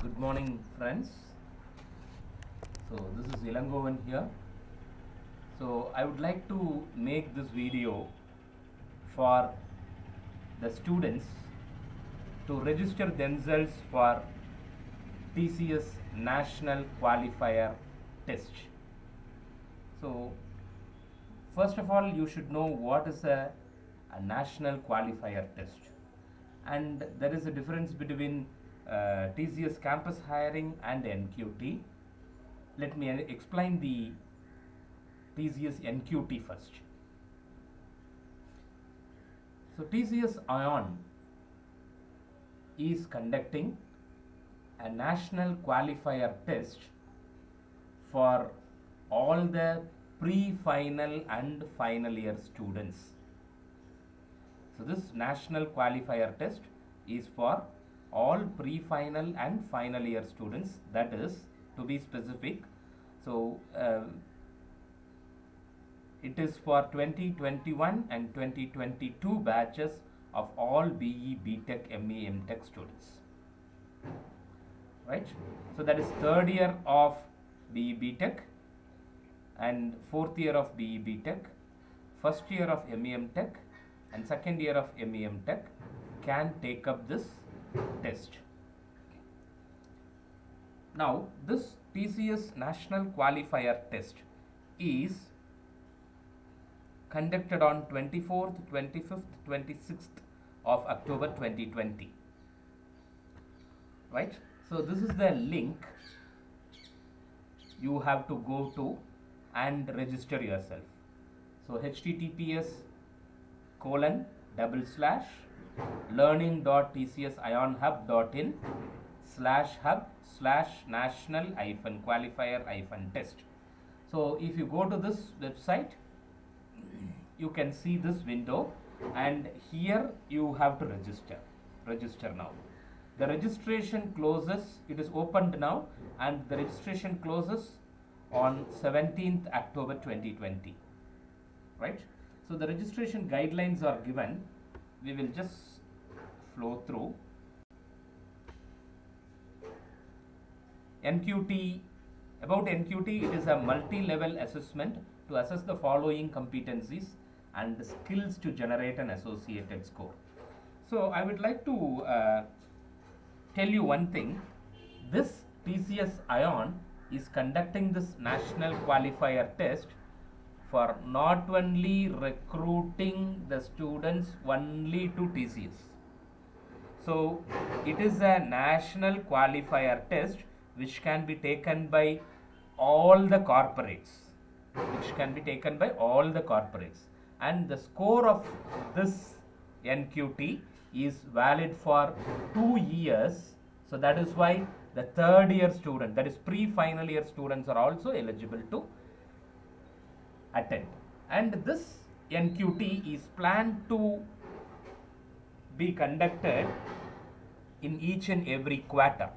Good morning, friends. So this is Ilangovan here. So I would like to make this video for the students to register themselves for TCS National Qualifier Test. So first of all, you should know what is a National Qualifier Test, and there is a difference between TCS campus hiring and NQT. Let me explain the TCS NQT first. So TCS ION is conducting a national qualifier test for all the pre-final and final year students. So this national qualifier test is for all pre-final and final year students, that is, to be specific. So it is for 2021 and 2022 batches of all BE, BTech, ME, MTech students. Right? So that is third year of BE, BTech and fourth year of BE, BTech, first year of ME, MTech and second year of ME, MTech can take up this test. Now this TCS National Qualifier Test is conducted on 24th, 25th, 26th of October 2020. Right? So this is the link you have to go to and register yourself. So https://learning.tcsion.hub.in/hub/national-qualifier-test. So if you go to this website, you can see this window, and here you have to register now. The registration closes, it is opened now, and the registration closes on 17th October 2020. Right? So the registration guidelines are given. We will just flow through. NQT. About NQT, it is a multi-level assessment to assess the following competencies and skills to generate an associated score. So I would like to tell you one thing. This TCS ION is conducting this national qualifier test for not only recruiting the students only to TCS. So it is a national qualifier test which can be taken by all the corporates, and the score of this NQT is valid for 2 years. So that is why the third year student, that is pre-final year students, are also eligible to attend. And this NQT is planned to be conducted in each and every quarter.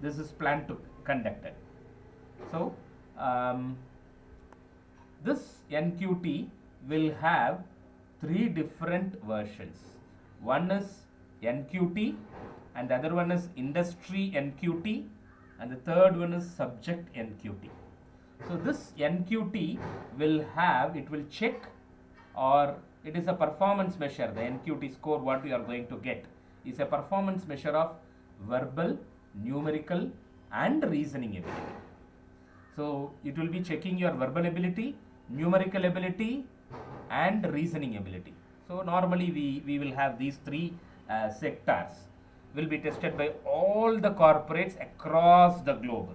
This is planned to be conducted. So this NQT will have 3 different versions. One is NQT, and the other one is industry NQT, and the third one is subject NQT. So this NQT will check, or it is a performance measure. The NQT score, what we are going to get, is a performance measure of verbal, numerical and reasoning ability. So it will be checking your verbal ability, numerical ability and reasoning ability. So normally we will have these 3 sectors will be tested by all the corporates across the globe.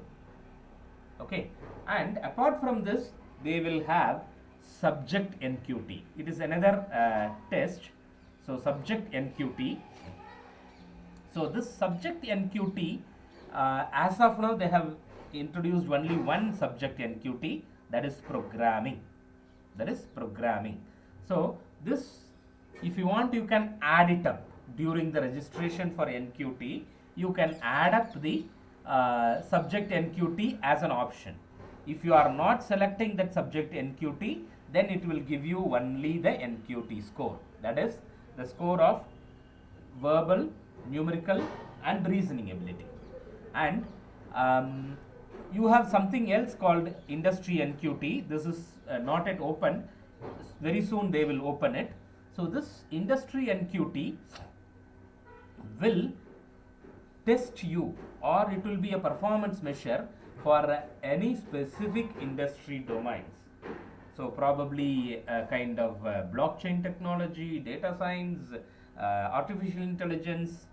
Okay, and apart from this, they will have subject NQT. It is another test. So subject NQT. So this subject NQT, as of now, they have introduced only one subject NQT, that is programming. So this, if you want, you can add it up during the registration for NQT. You can add up the subject NQT as an option. If you are not selecting that subject NQT, then it will give you only the NQT score, that is the score of verbal, numerical and reasoning ability. And you have something else called industry NQT. This is not yet open. Very soon they will open it. So this industry NQT will test you, or it will be a performance measure for any specific industry domains. So probably a kind of blockchain technology, data science, artificial intelligence,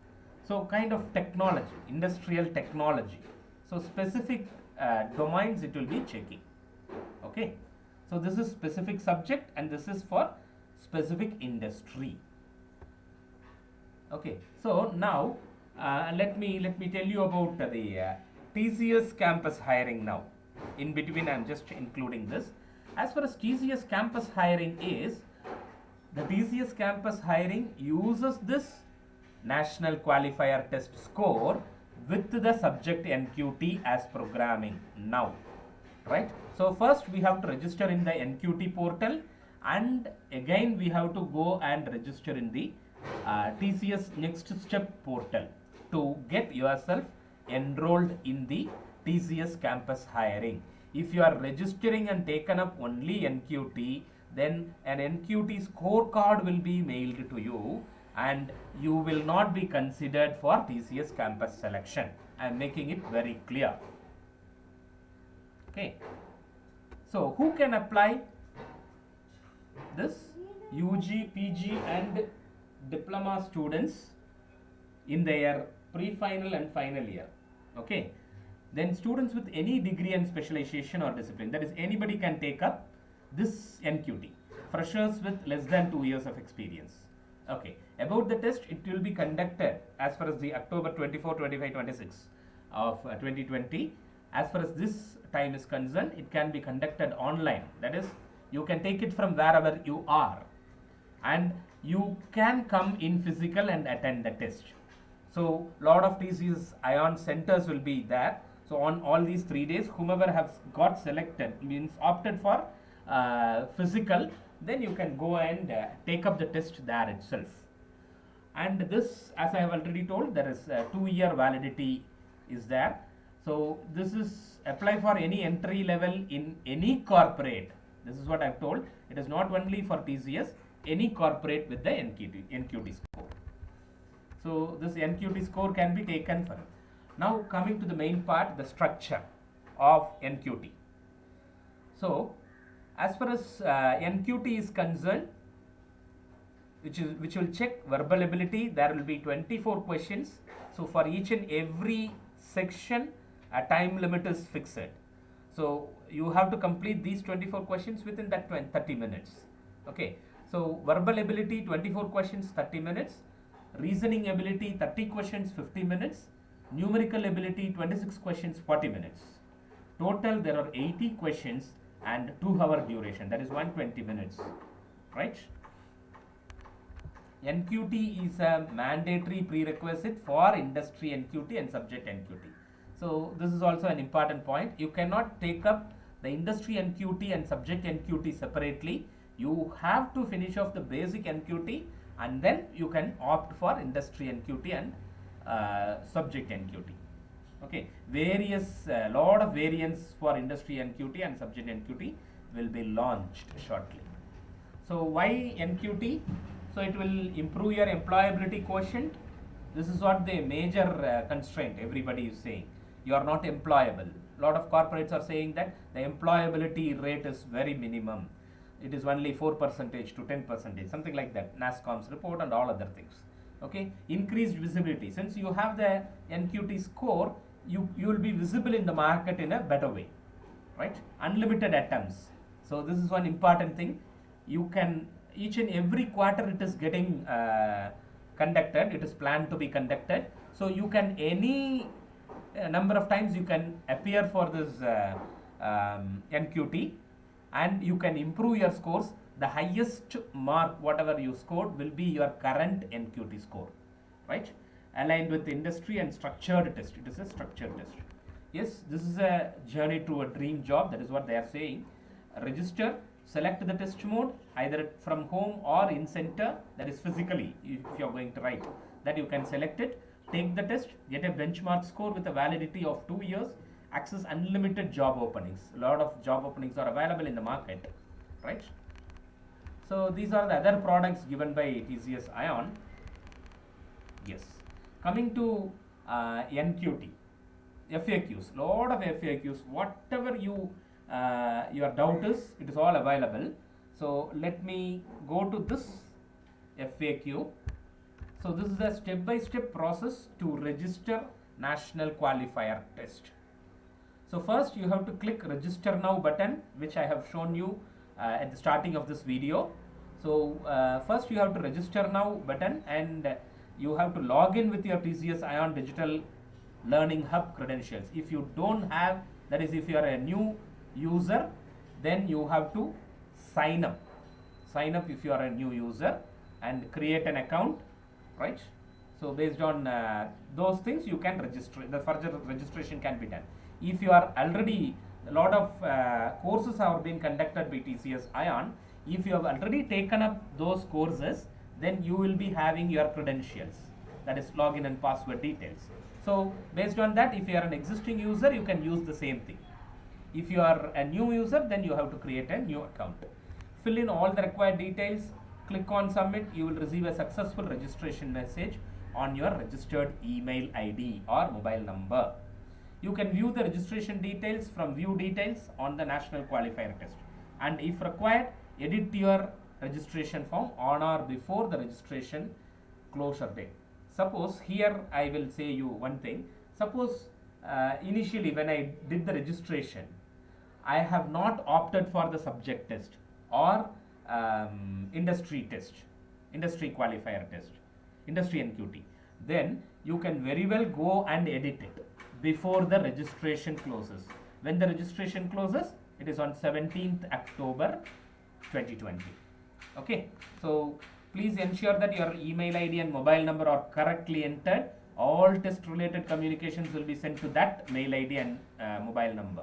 so kind of technology, industrial technology. So specific domains it will be checking. Okay, so this is specific subject and this is for specific industry. Okay, so now let me tell you about the TCS campus hiring now. In between, I am just including this. As far as TCS campus hiring is, the TCS campus hiring uses this national qualifier test score with the subject NQT as programming now, right? So first we have to register in the NQT portal, and again we have to go and register in the TCS Next Step portal to get yourself enrolled in the TCS campus hiring. If you are registering and taken up only NQT, then an NQT scorecard will be mailed to you and you will not be considered for TCS campus selection. I am making it very clear. Okay. So who can apply this? UG, PG and diploma students in their pre-final and final year. Okay. Then students with any degree and specialization or discipline, that is anybody can take up this NQT. Freshers with less than 2 years of experience. Okay. About the test, it will be conducted as far as the October 24, 25, 26 of 2020. As far as this time is concerned, it can be conducted online. That is, you can take it from wherever you are. And you can come in physical and attend the test. So, lot of TCS ION centers will be there. So, on all these 3 days, whomever has got selected, means opted for physical, then you can go and take up the test there itself. And this, as I have already told, there is a 2-year validity is there. So, this is apply for any entry level in any corporate. This is what I have told. It is not only for TCS, any corporate with the NQT score. So, this NQT score can be taken for. Now, coming to the main part, the structure of NQT. So, as far as NQT is concerned, which will check verbal ability, there will be 24 questions. So, for each and every section, a time limit is fixed. So, you have to complete these 24 questions within that 30 minutes. Okay. So, verbal ability 24 questions 30 minutes, reasoning ability 30 questions 50 minutes, numerical ability 26 questions 40 minutes. Total there are 80 questions and 2-hour duration, that is 120 minutes, right? NQT is a mandatory prerequisite for industry NQT and subject NQT. So, this is also an important point. You cannot take up the industry NQT and subject NQT separately. You have to finish off the basic NQT and then you can opt for industry NQT and subject NQT. Okay, lot of variants for industry NQT and subject NQT will be launched shortly. So, why NQT? So, it will improve your employability quotient. This is what the major constraint everybody is saying. You are not employable. A lot of corporates are saying that the employability rate is very minimum. It is only 4% to 10%, something like that. NASSCOM's report and all other things. Okay, increased visibility. Since you have the NQT score, you will be visible in the market in a better way, right? Unlimited attempts. So this is one important thing. You can, each and every quarter it is getting conducted. It is planned to be conducted. So you can any number of times you can appear for this NQT. And you can improve your scores. The highest mark whatever you scored will be your current NQT score, right? Aligned with industry and structured test. It is a structured test. Yes, this is a journey to a dream job. That is what they are saying. Register, select the test mode either from home or in center, that is physically if you are going to write, that you can select it. take the test, get a benchmark score with a validity of 2 years, access unlimited job openings. A lot of job openings are available in the market, right? So these are the other products given by TCS Ion. Yes. Coming to NQT, FAQs, lot of FAQs. Whatever your doubt is, it is all available. So let me go to this FAQ. So this is a step-by-step process to register national qualifier test. So first you have to click register now button, which I have shown you at the starting of this video. So first you have to register now button, and you have to log in with your TCS Ion Digital Learning Hub credentials. If you don't have, that is if you are a new user, then you have to sign up. Sign up if you are a new user and create an account, right? So based on those things you can register, the further registration can be done. If you are already, a lot of courses have been conducted by TCS Ion. If you have already taken up those courses, then you will be having your credentials, that is login and password details. So based on that, if you are an existing user, you can use the same thing. If you are a new user, then you have to create a new account. Fill in all the required details, click on submit. You will receive a successful registration message on your registered email ID or mobile number. You can view the registration details from view details on the national qualifier test, and if required, edit your registration form on or before the registration closure date. Suppose here I will say you one thing. Suppose initially when I did the registration, I have not opted for the subject test or industry test, industry qualifier test, industry NQT. Then you can very well go and edit it before the registration closes. When the registration closes, it is on 17th October 2020. Okay, so please ensure that your email ID and mobile number are correctly entered. All test related communications will be sent to that mail ID and mobile number.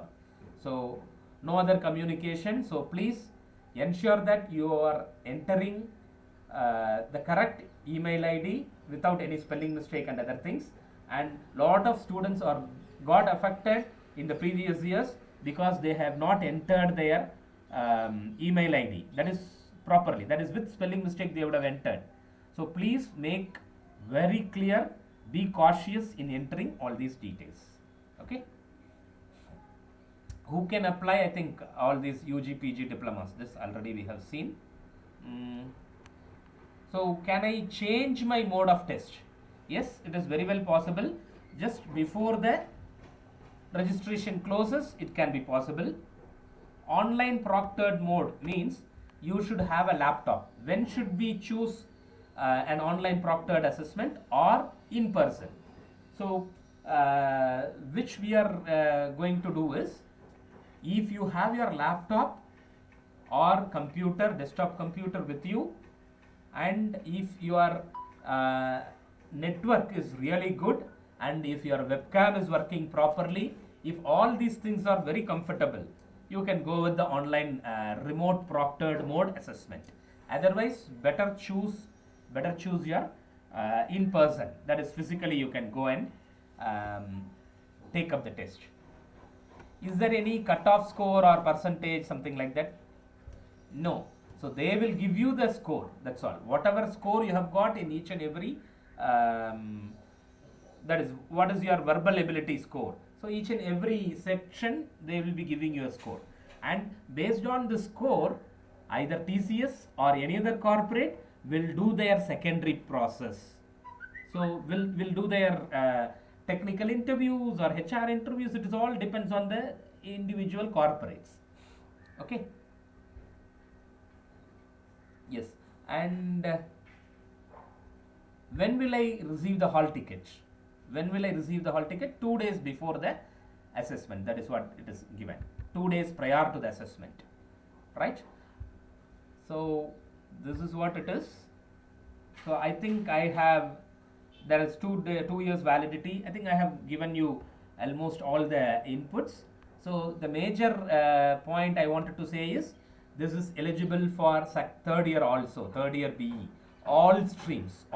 So no other communication. So please ensure that you are entering the correct email ID without any spelling mistake and other things. And lot of students got affected in the previous years because they have not entered their email ID, that is properly, that is with spelling mistake they would have entered. So please make very clear, be cautious in entering all these details. Okay, who can apply? I think all these UG PG diplomas, this already we have seen. So can I change my mode of test? Yes, it is very well possible. Just before the registration closes, it can be possible. Online proctored mode means you should have a laptop. When should we choose an online proctored assessment or in person? So which we are going to do is, if you have your laptop or computer, desktop computer with you, and if your network is really good, and if your webcam is working properly, if all these things are very comfortable, you can go with the online remote proctored mode assessment. Otherwise, better choose your in person, that is physically you can go and take up the test. Is there any cutoff score or percentage, something like that? No. So they will give you the score, that's all. Whatever score you have got in each and every, that is what is your verbal ability score. So each and every section they will be giving you a score, and based on the score, either TCS or any other corporate will do their secondary process. So will do their technical interviews or HR interviews. It is all depends on the individual corporates. Okay. Yes, and when will I receive the hall ticket? When will I receive the hall ticket? 2 days before the assessment. That is what it is given. 2 days prior to the assessment, right? So this is what it is. So I think I have, there is 2 years validity. I think I have given you almost all the inputs. So the major point I wanted to say is, this is eligible for third year also, third year BE. All streams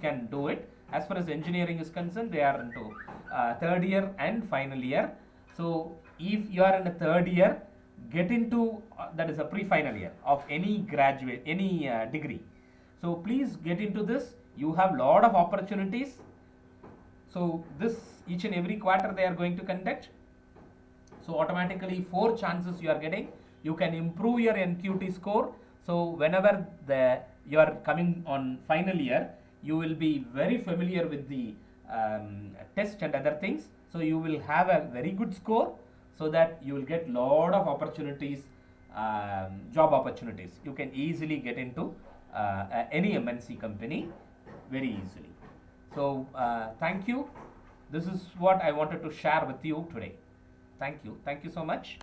can do it. As far as engineering is concerned, they are into third year and final year. So if you are in the third year, get into that is a pre-final year of any graduate, any degree. So please get into this. You have lot of opportunities. So this each and every quarter they are going to conduct. So automatically 4 chances you are getting. You can improve your NQT score. So whenever you are coming on final year, you will be very familiar with the test and other things. So you will have a very good score, so that you will get lot of opportunities, job opportunities. You can easily get into any MNC company very easily. So thank you. This is what I wanted to share with you today. Thank you. Thank you so much.